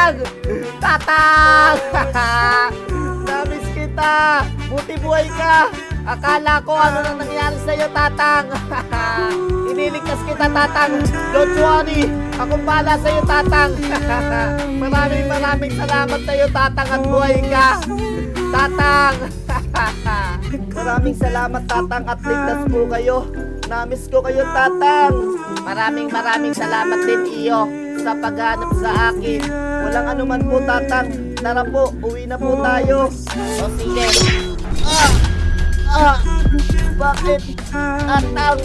Tatang! Tatang! Namiss kita! Buti buhay ka! Akala ko ano nang nangyari sa'yo, Tatang! Iniligtas kita, Tatang! Don't worry! Akong bahala sa'yo, Tatang! Maraming salamat sa'yo, Tatang, at buhay ka! Tatang! Maraming salamat, Tatang, at ligtas po kayo. Namiss ko kayo, Tatang. Maraming salamat din, Iyo, sa paghanap sa akin. Walang anuman po, Tatang. Tara po, uwi na po tayo. O sige. Bakit? Tatang!